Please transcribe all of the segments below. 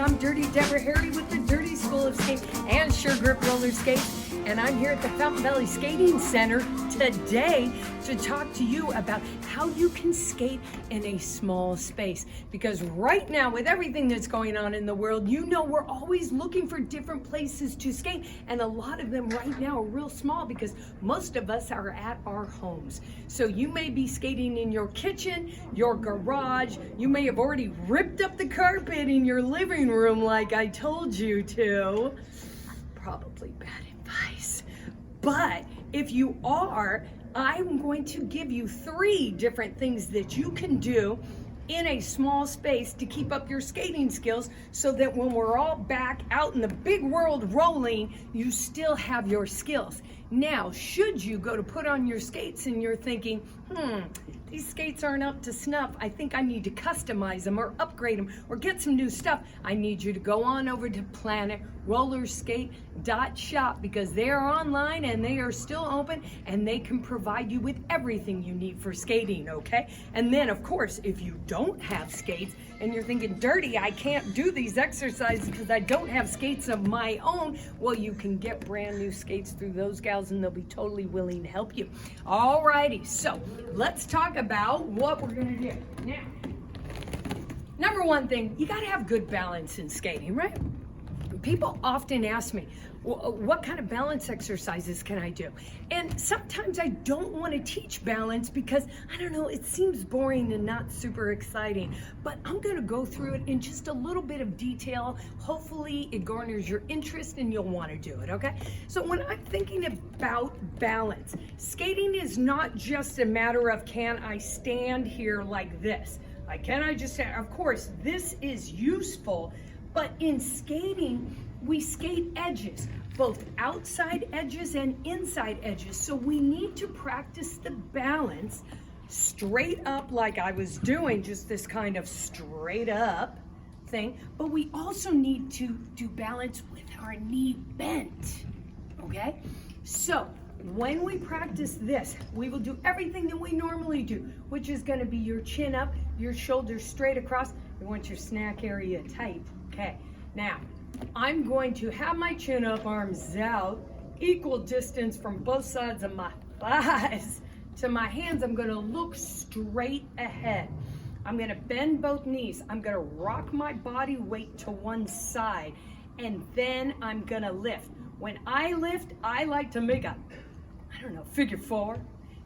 I'm Dirty Deborah Harry with the Dirty School of Skate and Sure Grip Roller Skates. And I'm here at the Fountain Valley Skating Center today to talk to you about how you can skate in a small space. Because right now, with everything that's going on in the world, you know we're always looking for different places to skate. And a lot of them right now are real small because most of us are at our homes. So you may be skating in your kitchen, your garage. You may have already ripped up the carpet in your living room like I told you to. Probably bad advice. But if you are, I'm going to give you 3 different things that you can do in a small space to keep up your skating skills so that when we're all back out in the big world rolling, you still have your skills. Now, should you go to put on your skates and you're thinking, these skates aren't up to snuff, I think I need to customize them or upgrade them or get some new stuff, I need you to go on over to planetrollerskate.shop because they are online and they are still open and they can provide you with everything you need for skating, okay? And then, of course, if you don't have skates and you're thinking, Dirty, I can't do these exercises because I don't have skates of my own, well, you can get brand new skates through those gals and they'll be totally willing to help you. Alrighty, so let's talk about what we're gonna do. Now, number one thing, you gotta have good balance in skating, right? People often ask me, what kind of balance exercises can I do? And sometimes I don't want to teach balance because, I don't know, it seems boring and not super exciting. But I'm going to go through it in just a little bit of detail. Hopefully it garners your interest and you'll want to do it, okay? So when I'm thinking about balance, skating is not just a matter of can I stand here like this? Like, can I just stand? Of course, this is useful. But in skating, we skate edges, both outside edges and inside edges. So we need to practice the balance straight up like I was doing, just this kind of straight up thing. But we also need to do balance with our knee bent, okay? So when we practice this, we will do everything that we normally do, which is gonna be your chin up, your shoulders straight across. You want your snack area tight. Okay, now I'm going to have my chin up, arms out, equal distance from both sides of my thighs to my hands. I'm going to look straight ahead. I'm going to bend both knees. I'm going to rock my body weight to one side, and then I'm going to lift. When I lift, I like to make a, figure 4.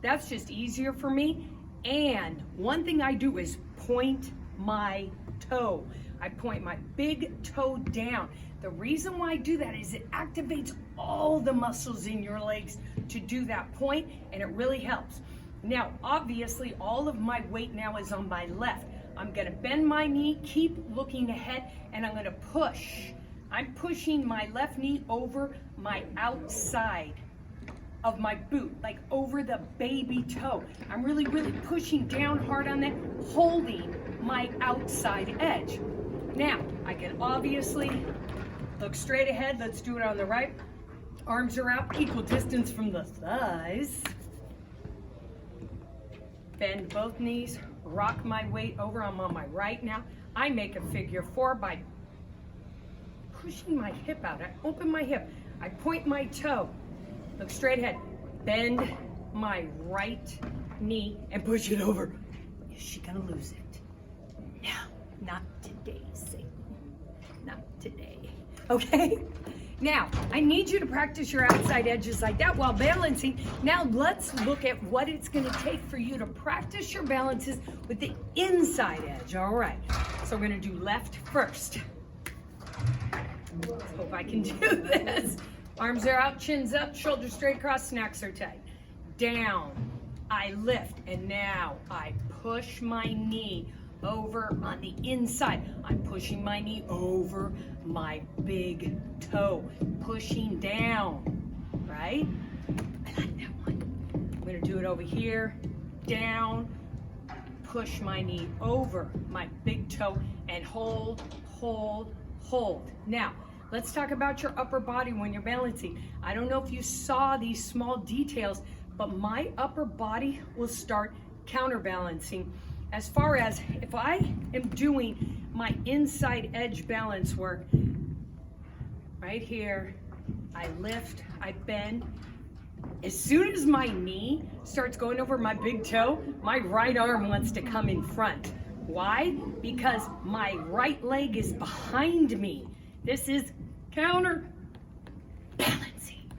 That's just easier for me. And one thing I do is point my toe. I point my big toe down. The reason why I do that is it activates all the muscles in your legs to do that point, and it really helps. Now, obviously, all of my weight now is on my left. I'm gonna bend my knee, keep looking ahead, and I'm gonna push. I'm pushing my left knee over my outside of my boot, like over the baby toe. I'm really, really pushing down hard on that, holding my outside edge. Now, I can obviously look straight ahead. Let's do it on the right. Arms are out, equal distance from the thighs. Bend both knees, rock my weight over. I'm on my right now. I make a figure 4 by pushing my hip out. I open my hip. I point my toe. Look straight ahead. Bend my right knee and push it over. Is she gonna lose it? No, not today, Satan. Not today. Okay? Now, I need you to practice your outside edges like that while balancing. Now, let's look at what it's going to take for you to practice your balances with the inside edge. All right. So we're going to do left first. Let's hope I can do this. Arms are out, chins up, shoulders straight across, snacks are tight. Down. I lift, and now I push my knee over on the inside. I'm pushing my knee over my big toe, pushing down, right? I like that one. I'm gonna do it over here, down, push my knee over my big toe, and hold, hold, hold. Now, let's talk about your upper body when you're balancing. I don't know if you saw these small details, but my upper body will start counterbalancing. As far as if I am doing my inside edge balance work. Right here, I lift, I bend. As soon as my knee starts going over my big toe, my right arm wants to come in front. Why? Because my right leg is behind me. This is counter balancing.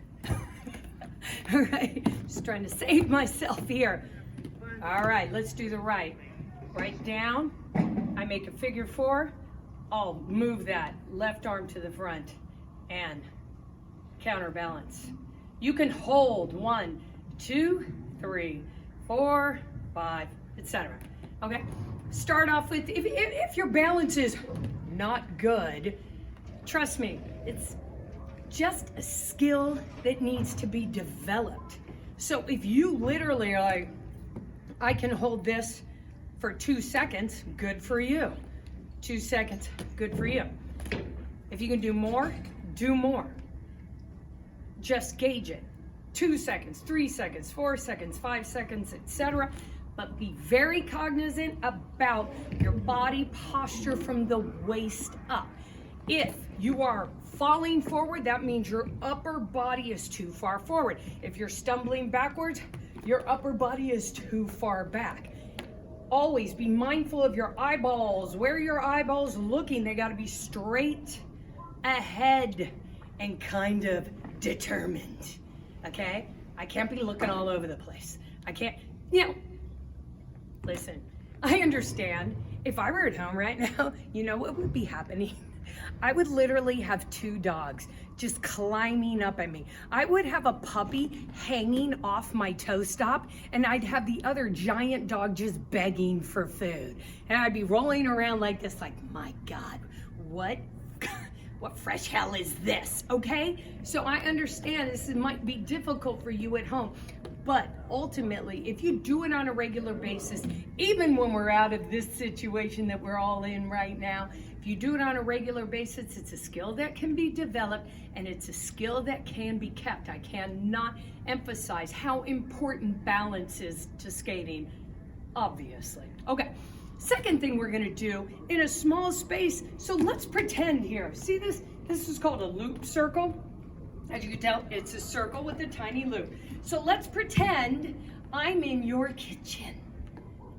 All right, just trying to save myself here. All right, let's do the right. Right down, I make a figure four. I'll move that left arm to the front and counterbalance. You can hold 1, 2, 3, 4, 5, etc. Okay, start off with, if your balance is not good, trust me, it's just a skill that needs to be developed. So if you literally are like, I can hold this for 2 seconds, good for you. 2 seconds, good for you. If you can do more, do more. Just gauge it. 2 seconds, 3 seconds, 4 seconds, 5 seconds, etc. But be very cognizant about your body posture from the waist up. If you are falling forward, that means your upper body is too far forward. If you're stumbling backwards, your upper body is too far back. Always be mindful of your eyeballs. Where your eyeballs looking, they got to be straight ahead and kind of determined. Okay? I can't be looking all over the place. I can't, listen, I understand. If I were at home right now, you know what would be happening? I would literally have 2 dogs just climbing up at me. I would have a puppy hanging off my toe stop, and I'd have the other giant dog just begging for food. And I'd be rolling around like this, like, my God, what fresh hell is this, okay? So I understand this might be difficult for you at home, but ultimately, if you do it on a regular basis, even when we're out of this situation that we're all in right now, if you do it on a regular basis, it's a skill that can be developed, and it's a skill that can be kept. I cannot emphasize how important balance is to skating, obviously. Okay. Second thing we're gonna do in a small space, so let's pretend here. See this? This is called a loop circle. As you can tell, it's a circle with a tiny loop. So let's pretend I'm in your kitchen,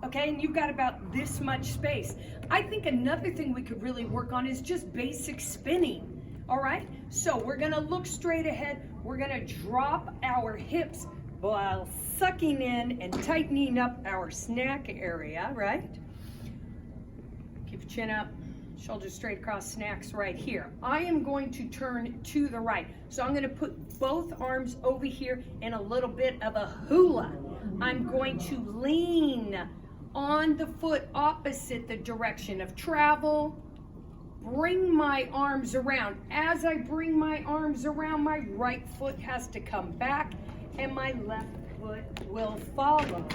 okay? And you've got about this much space. I think another thing we could really work on is just basic spinning, all right? So we're gonna look straight ahead. We're gonna drop our hips while sucking in and tightening up our snack area, right? Keep your chin up, shoulders straight across, snacks right here. I am going to turn to the right. So I'm going to put both arms over here in a little bit of a hula. I'm going to lean on the foot opposite the direction of travel. Bring my arms around. As I bring my arms around, my right foot has to come back and my left foot will follow.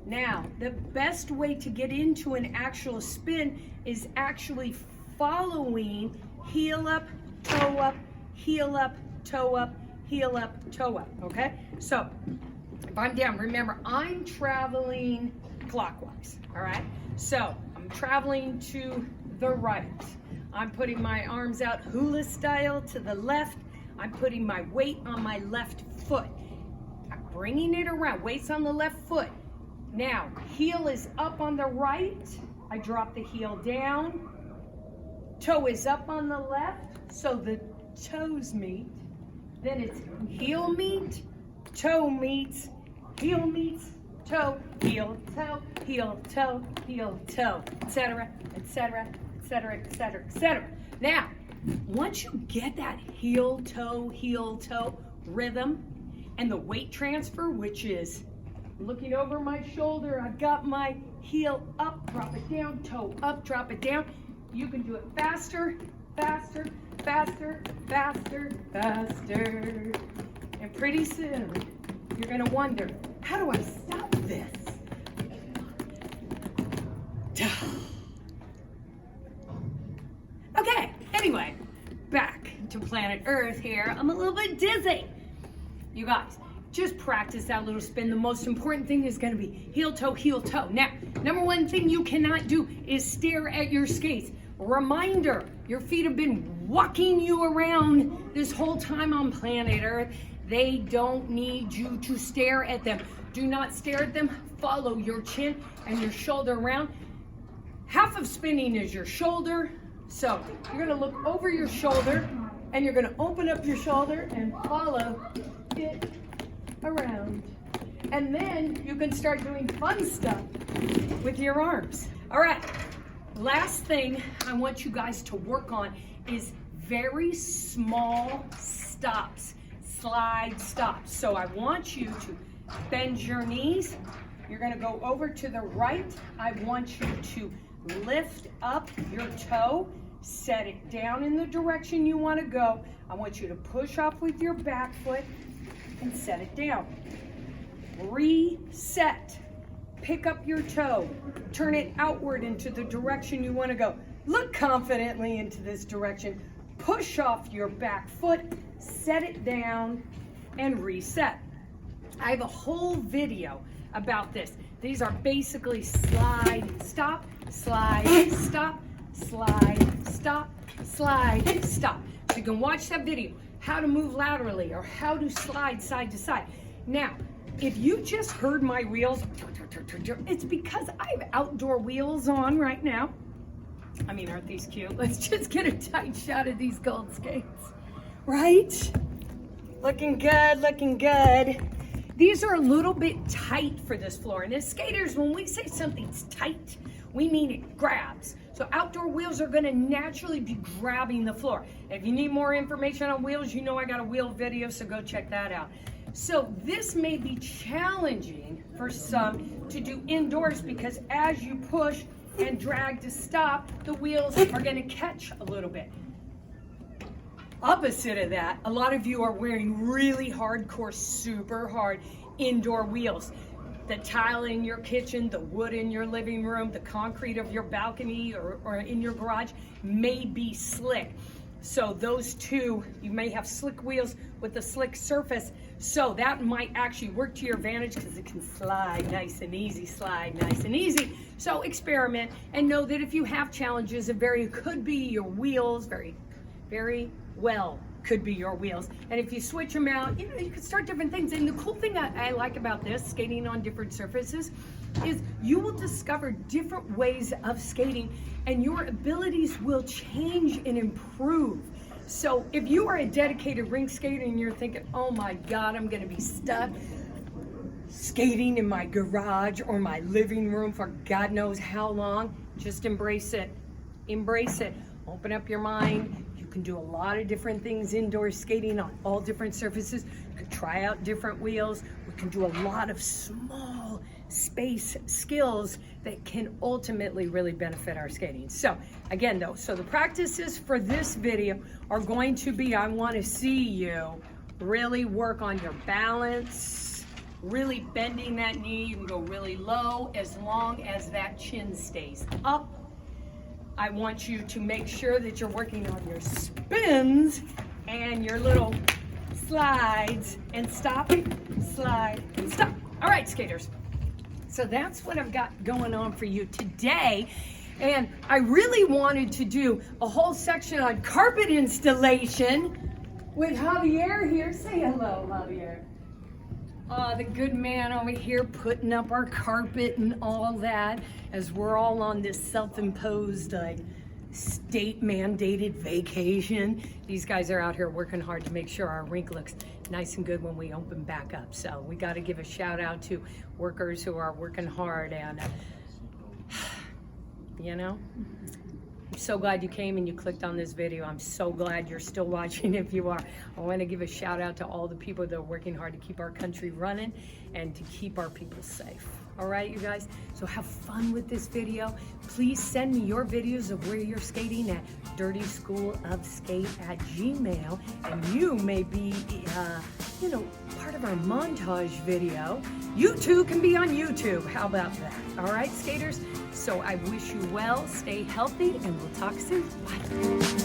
Now, the best way to get into an actual spin is actually following heel up, toe up, heel up, toe up, heel up, toe up, okay? So, if I'm down, remember, I'm traveling clockwise, all right? So, I'm traveling to the right. I'm putting my arms out hula style to the left. I'm putting my weight on my left foot. I'm bringing it around, weight's on the left foot. Now, heel is up on the right. I drop the heel down. Toe is up on the left, so the toes meet. Then it's heel meet, toe meets, heel meets, toe, heel, toe, heel, toe, heel, toe, etc., etc., etc., etc., etc. Now, once you get that heel, toe rhythm and the weight transfer, which is looking over my shoulder, I've got my heel up, drop it down, toe up, drop it down. You can do it faster, faster, faster, faster, faster. And pretty soon, you're gonna wonder, how do I stop this? Okay, anyway, back to planet Earth here. I'm a little bit dizzy. You guys, just practice that little spin. The most important thing is gonna be heel toe, heel toe. Now, number one thing you cannot do is stare at your skates. Reminder, your feet have been walking you around this whole time on planet Earth. They don't need you to stare at them. Do not stare at them. Follow your chin and your shoulder around. Half of spinning is your shoulder. So you're gonna look over your shoulder and you're gonna open up your shoulder and follow it around. And then you can start doing fun stuff with your arms. All right, last thing I want you guys to work on is very small stops, slide stops. So I want you to bend your knees. You're gonna go over to the right. I want you to lift up your toe, set it down in the direction you wanna go. I want you to push off with your back foot and set it down. Reset. Pick up your toe, turn it outward into the direction you wanna go. Look confidently into this direction. Push off your back foot, set it down, and reset. I have a whole video about this. These are basically slide, stop, slide, stop, slide, stop, slide, stop. So you can watch that video, how to move laterally or how to slide side to side. Now, if you just heard my wheels, it's because I have outdoor wheels on right now. I mean, aren't these cute? Let's just get a tight shot of these gold skates, right? Looking good, looking good. These are a little bit tight for this floor. And as skaters, when we say something's tight, we mean it grabs. So outdoor wheels are gonna naturally be grabbing the floor. If you need more information on wheels, you know I got a wheel video, so go check that out. So this may be challenging for some to do indoors because as you push and drag to stop, the wheels are gonna catch a little bit. Opposite of that, a lot of you are wearing really hardcore, super hard indoor wheels. The tile in your kitchen, the wood in your living room, the concrete of your balcony or in your garage may be slick. So those two, you may have slick wheels with a slick surface. So that might actually work to your advantage because it can slide nice and easy, slide nice and easy. So experiment and know that if you have challenges, it could be your wheels, very well could be your wheels. And if you switch them out, you know, you can start different things. And the cool thing I like about this, skating on different surfaces, is you will discover different ways of skating and your abilities will change and improve. So if you are a dedicated rink skater and you're thinking, oh my God, I'm gonna be stuck skating in my garage or my living room for God knows how long, just embrace it. Embrace it. Open up your mind. You can do a lot of different things indoor skating on all different surfaces. You can try out different wheels. We can do a lot of small space skills that can ultimately really benefit our skating. So again though, so the practices for this video are going to be, I want to see you really work on your balance, really bending that knee. You can go really low as long as that chin stays up. I want you to make sure that you're working on your spins and your little slides and stop, slide, and stop. All right, skaters. So that's what I've got going on for you today. And I really wanted to do a whole section on carpet installation with Javier here. Say hello, Javier. The good man over here putting up our carpet and all that as we're all on this self-imposed state-mandated vacation. These guys are out here working hard to make sure our rink looks nice and good when we open back up. So we got to give a shout out to workers who are working hard and you know, I'm so glad you came and you clicked on this video. I'm so glad you're still watching if you are. I want to give a shout out to all the people that are working hard to keep our country running and to keep our people safe. All right, you guys? So have fun with this video. Please send me your videos of where you're skating at dirtyschoolofskate@gmail.com, and you may be, you know, part of our montage video. You too can be on YouTube. How about that? All right, skaters? So I wish you well, stay healthy, and we'll talk soon. Bye.